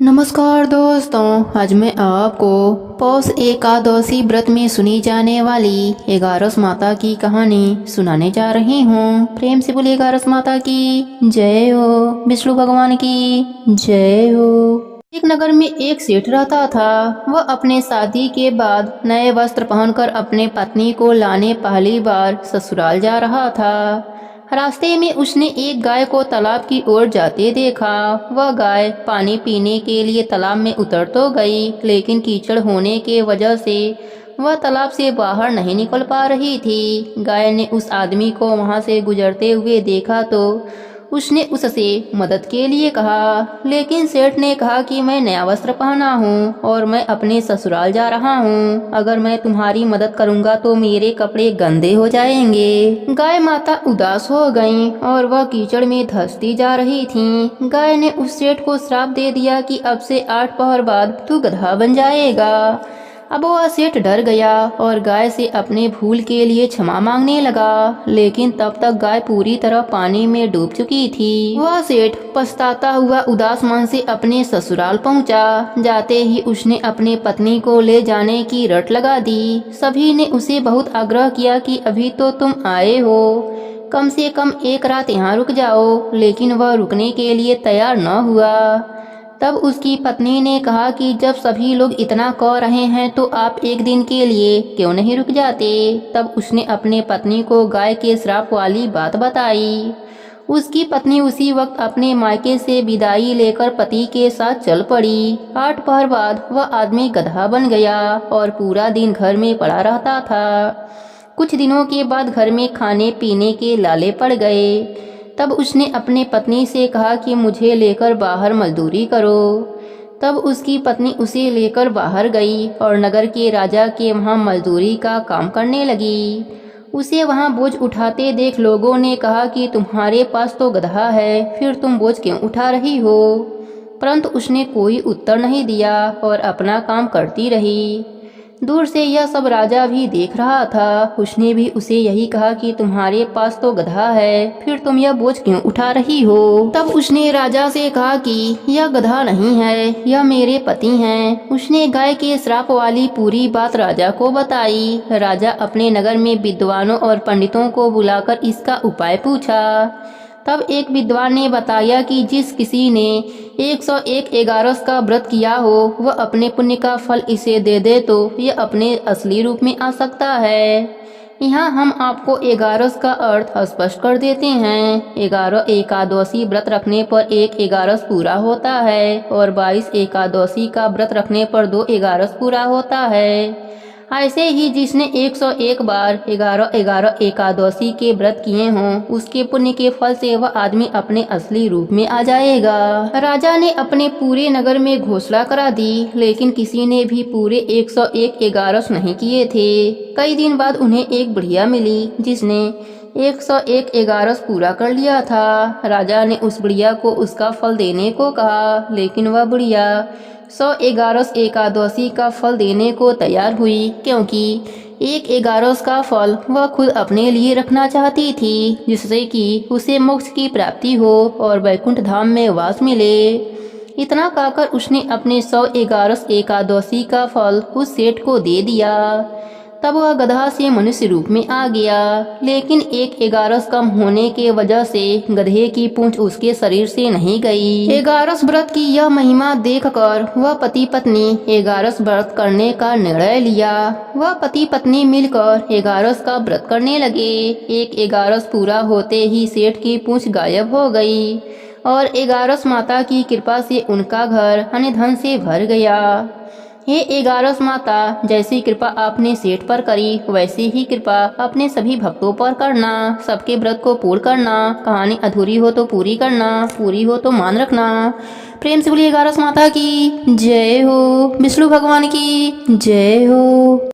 नमस्कार दोस्तों, आज मैं आपको पौष एकादशी व्रत में सुनी जाने वाली एगारस माता की कहानी सुनाने जा रही हूँ। प्रेम से बोलिए एगारस माता की जय हो, विष्णु भगवान की जय हो। एक नगर में एक सेठ रहता था। वह अपने शादी के बाद नए वस्त्र पहनकर अपने पत्नी को लाने पहली बार ससुराल जा रहा था। रास्ते में उसने एक गाय को तालाब की ओर जाते देखा। वह गाय पानी पीने के लिए तालाब में उतर तो गई, लेकिन कीचड़ होने के वजह से वह तालाब से बाहर नहीं निकल पा रही थी। गाय ने उस आदमी को वहां से गुजरते हुए देखा तो उसने उससे मदद के लिए कहा, लेकिन सेठ ने कहा कि मैं नया वस्त्र पहना हूँ और मैं अपने ससुराल जा रहा हूँ। अगर मैं तुम्हारी मदद करूँगा तो मेरे कपड़े गंदे हो जाएंगे। गाय माता उदास हो गईं और वह कीचड़ में धंसती जा रही थीं। गाय ने उस सेठ को श्राप दे दिया कि अब से 8 पहर बाद तू गधा बन जाएगा। अब वह सेठ डर गया और गाय से अपने भूल के लिए क्षमा मांगने लगा, लेकिन तब तक गाय पूरी तरह पानी में डूब चुकी थी। वह सेठ पछताता हुआ उदास मन से अपने ससुराल पहुंचा। जाते ही उसने अपने पत्नी को ले जाने की रट लगा दी। सभी ने उसे बहुत आग्रह किया कि अभी तो तुम आए हो, कम से कम एक रात यहाँ रुक जाओ, लेकिन वह रुकने के लिए तैयार न हुआ। तब उसकी पत्नी ने कहा कि जब सभी लोग इतना कह रहे हैं तो आप एक दिन के लिए क्यों नहीं रुक जाते। तब उसने अपने पत्नी को गाय के श्राप वाली बात बताई। उसकी पत्नी उसी वक्त अपने मायके से विदाई लेकर पति के साथ चल पड़ी। 8 पहर बाद वह आदमी गधा बन गया और पूरा दिन घर में पड़ा रहता था। कुछ दिनों के बाद घर में खाने पीने के लाले पड़ गए। तब उसने अपने पत्नी से कहा कि मुझे लेकर बाहर मजदूरी करो। तब उसकी पत्नी उसे लेकर बाहर गई और नगर के राजा के वहाँ मजदूरी का काम करने लगी। उसे वहाँ बोझ उठाते देख लोगों ने कहा कि तुम्हारे पास तो गधा है, फिर तुम बोझ क्यों उठा रही हो। परंतु उसने कोई उत्तर नहीं दिया और अपना काम करती रही। दूर से यह सब राजा भी देख रहा था। उसने भी उसे यही कहा कि तुम्हारे पास तो गधा है, फिर तुम यह बोझ क्यों उठा रही हो। तब उसने राजा से कहा कि यह गधा नहीं है, यह मेरे पति हैं। उसने गाय के श्राप वाली पूरी बात राजा को बताई। राजा अपने नगर में विद्वानों और पंडितों को बुलाकर इसका उपाय पूछा। तब एक विद्वान ने बताया कि जिस किसी ने 101 एगारस का व्रत किया हो वह अपने पुण्य का फल इसे दे दे तो यह अपने असली रूप में आ सकता है। यहाँ हम आपको एगारस का अर्थ स्पष्ट कर देते हैं। 11 एकादशी व्रत रखने पर 1 एगारस पूरा होता है और 22 एकादशी का व्रत रखने पर 2 एगारस पूरा होता है। ऐसे ही जिसने 101 बार 11 एकादशी के व्रत किए हों उसके पुण्य के फल से वह आदमी अपने असली रूप में आ जाएगा। राजा ने अपने पूरे नगर में घोषणा करा दी, लेकिन किसी ने भी पूरे 101 एगारस नहीं किए थे। कई दिन बाद उन्हें एक बुढ़िया मिली जिसने 101 एगारस पूरा कर लिया था। राजा ने उस बुढ़िया को उसका फल देने को कहा, लेकिन वह बुढ़िया 100 एगारस एकादशी का फल देने को तैयार हुई, क्योंकि 1 एगारस का फल वह खुद अपने लिए रखना चाहती थी, जिससे कि उसे मोक्ष की प्राप्ति हो और वैकुंठ धाम में वास मिले। इतना कहकर उसने अपने 100 एगारस एकादशी का फल उस सेठ को दे दिया। तब वह गधा से मनुष्य रूप में आ गया, लेकिन 1 एगारस कम होने के वजह से गधे की पूंछ उसके शरीर से नहीं गई। एगारस व्रत की यह महिमा देखकर वह पति पत्नी एगारस व्रत करने का निर्णय लिया। वह पति पत्नी मिलकर एगारस का व्रत करने लगे। 1 एगारस पूरा होते ही सेठ की पूंछ गायब हो गई और एगारस माता की कृपा से उनका घर अन्य धन से भर गया। हे एगारस माता, जैसी कृपा आपने सेठ पर करी वैसी ही कृपा अपने सभी भक्तों पर करना। सबके व्रत को पूर्ण करना। कहानी अधूरी हो तो पूरी करना, पूरी हो तो मान रखना। प्रेम से बोलिए एगारस माता की जय हो, विष्णु भगवान की जय हो।